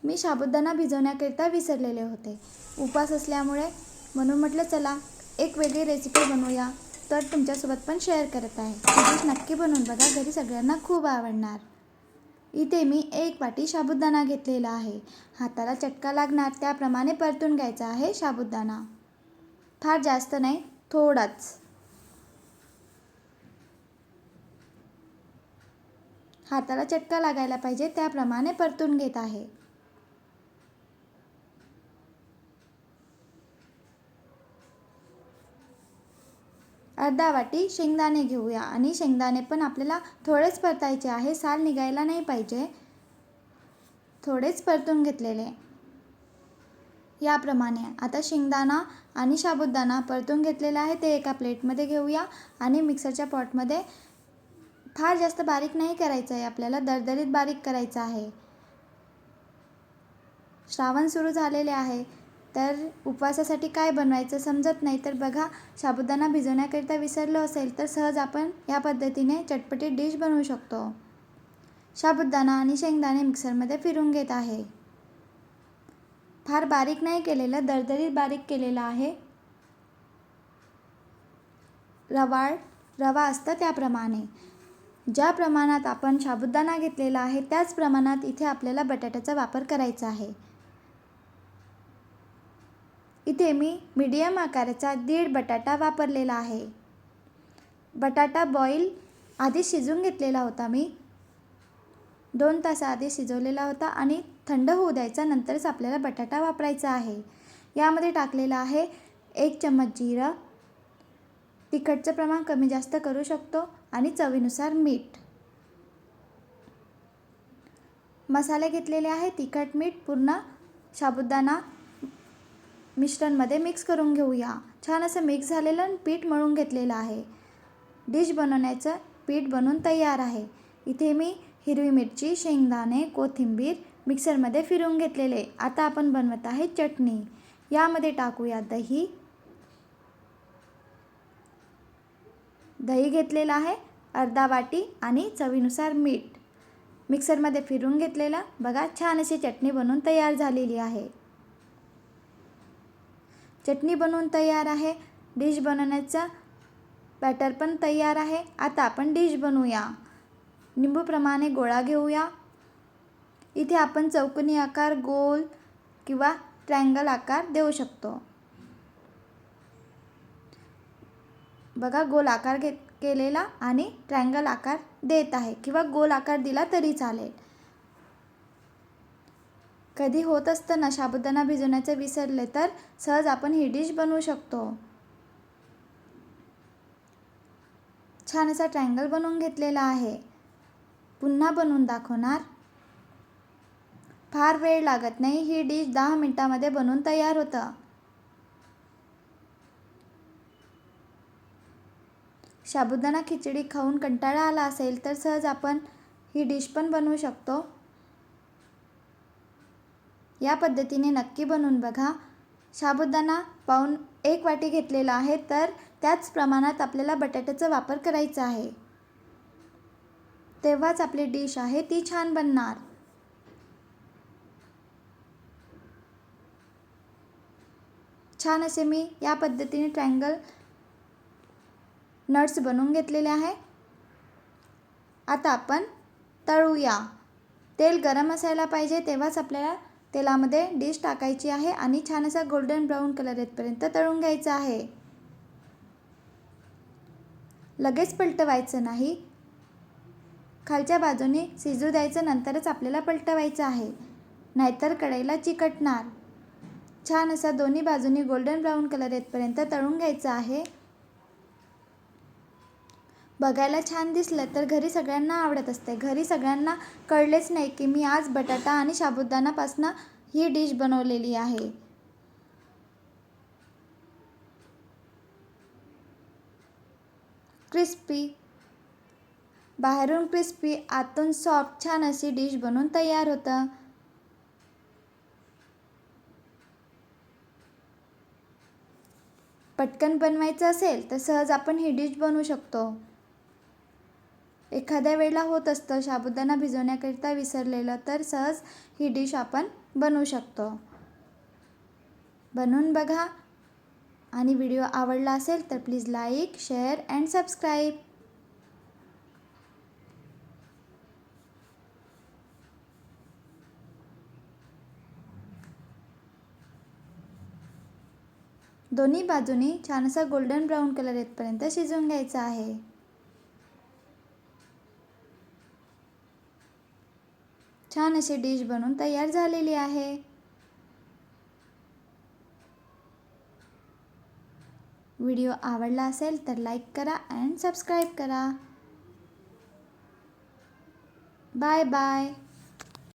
मी साबुदाणा भिजवण्याकरिता विसरलेले होते. उपवास असल्यामुळे म्हणून म्हटलं चला एक वेगळी रेसिपी बनवूया, तर तुमच्यासोबत पण शेअर करत आहे. ही डिश नक्की बनवून बघा, घरी सगळ्यांना खूप आवडणार. इथे मी 1 वाटी साबुदाणा घेतलेला आहे. हाताला चटका लागणार त्याप्रमाणे परतून घ्यायचा आहे साबुदाणा. फार जास्त नाही, थोडाच. हाताला चटका लागायला पाहिजे त्याप्रमाणे परतून घेत आहे. अर्धा वाटी शेंगदाणे घेऊया आणि शेंगदाणे पण आपल्याला थोडेच परतायचे आहे, साल निघायला नाही पाहिजे. थोडेच परतून घेतलेले याप्रमाणे. आता शेंगदाणा आणि साबुदाणा परतून घेतलेला आहे ते एका प्लेटमध्ये घेऊया आणि मिक्सरच्या पॉटमध्ये फार जास्त बारीक नाही करायचं आहे, आपल्याला दरदरीत बारीक करायचं आहे. श्रावण सुरू झालेले आहे, तर उपवासासाठी काय बनवायचं समजत नाही, तर बघा साबुदाणा भिजवण्याकरिता विसरलो असेल तर सहज आपण या पद्धतीने चटपटीत डिश बनवू शकतो. साबुदाणा आणि शेंगदाणे मिक्सरमध्ये फिरून घेत आहे. फार बारीक नाही केलेलं, दरदरीत बारीक केलेलं आहे. रवा असतं त्याप्रमाणे. ज्या प्रमाणात आपण साबुदाणा घेतलेला आहे त्याच प्रमाणात इथे आपल्याला बटाट्याचा वापर करायचा आहे. इथे मी मीडियम आकाराचा 1.5 बटाटा वापरलेला आहे. बटाटा बॉईल आधी शिजवून घेतलेला होता मी. 2 तासाआधी शिजवलेला होता आणि थंड होऊ द्यायचा, नंतरच आपल्याला बटाटा वापरायचा आहे. यामध्ये टाकलेला आहे 1 चम्मच जिरं. तिखटचं प्रमाण कमी जास्त करू शकतो आणि चवीनुसार मीठ. मसाले घेतलेले आहे, तिखट, मीठ पूर्ण साबुदाणा मिश्रणमध्ये मिक्स करून घेऊया. छान असं मिक्स झालेलं पीठ मळून घेतलेलं आहे. डिश बनवण्याचं पीठ बनवून तयार आहे. इथे मी हिरवी मिरची, शेंगदाणे, कोथिंबीर मिक्सरमध्ये फिरवून घेतलेले. आता आपण बनवत आहे चटणी. यामध्ये टाकूया दही. दही घेतलेलं आहे अर्धा वाटी आणि चवीनुसार मीठ. मिक्सरमध्ये फिरवून घेतलेलं. बघा छान अशी चटणी बनवून तयार झालेली आहे. चटणी बनवून तयार आहे. डिश बनवण्याचा बॅटर पण तयार आहे. आता आपण डिश बनवूया. निंबूप्रमाणे गोळा घेऊया. इथे आपण चौकोनी आकार, गोल किंवा ट्रायंगल आकार देऊ शकतो. बघा गोल आकार केलेला आणि ट्रायंगल आकार देत आहे किंवा गोल आकार दिला तरी चालेल. कधी होत असतं ना साबुदाणा भिजवण्याचं विसरले तर सहज आपण ही डिश बनवू शकतो. छान असा ट्रायंगल बनवून घेतलेला आहे. पुन्हा बनवून दाखवणार. फार वेळ लागत नाही, ही डिश 10 मिनिटांमध्ये बनवून तयार होतं. साबुदाणा खिचडी खाऊन कंटाळा आला असेल तर सहज आपण ही डिश पण बनवू शकतो. या पद्धतीने नक्की बनवून बघा. साबुदाणा पाऊण 1 वाटी घेतलेला आहे, तर त्याच प्रमाणात आपल्याला बटाट्याचा वापर करायचा आहे. तेव्हाच आपली डिश आहे ती छान बनणार. छान असे मी या पद्धतीने ट्रायंगल नट्स बनवून घेतलेले आहे. आता आपण तळूया. तेल गरम असायला पाहिजे, तेव्हाच आपल्याला तेलामध्ये डिश टाकायची आहे आणि छान असा गोल्डन ब्राऊन कलर येतपर्यंत तळून घ्यायचा आहे. लगेच पलटवायचं नाही. खालच्या बाजूने शिजू द्यायचं, नंतरच आपल्याला पलटवायचं आहे, नाहीतर कढईला चिकटणार. छान असा दोन्ही बाजूनी गोल्डन ब्राऊन कलर येतपर्यंत तळून घ्यायचं आहे. बघायला छान दिसलं तर घरी सगळ्यांना आवडत असते. घरी सगळ्यांना कळलेच नाही की मी आज बटाटा आणि साबुदाणापासून ही डिश बनवलेली आहे. क्रिस्पी, बाहेरून क्रिस्पी, आतून सॉफ्ट छान अशी डिश बनवून तयार होतं. पटकन बनवायचं असेल तर सहज आपण ही डिश बनवू शकतो. एखाद्या वेळेला होत असतं साबुदाणा भिजवण्याकरिता विसरलेलं, तर सहज ही डिश आपण बनवू शकतो. बनवून बघा आणि व्हिडिओ आवडला असेल तर please like, share and subscribe. दोन्ही बाजूनी छान असा गोल्डन ब्राऊन कलर येतपर्यंत शिजवून घ्यायचा आहे. छान अशी डिश बनवून तयार झालेली आहे. व्हिडिओ आवडला असेल तर लाईक करा अँड सबस्क्राईब करा. Bye bye.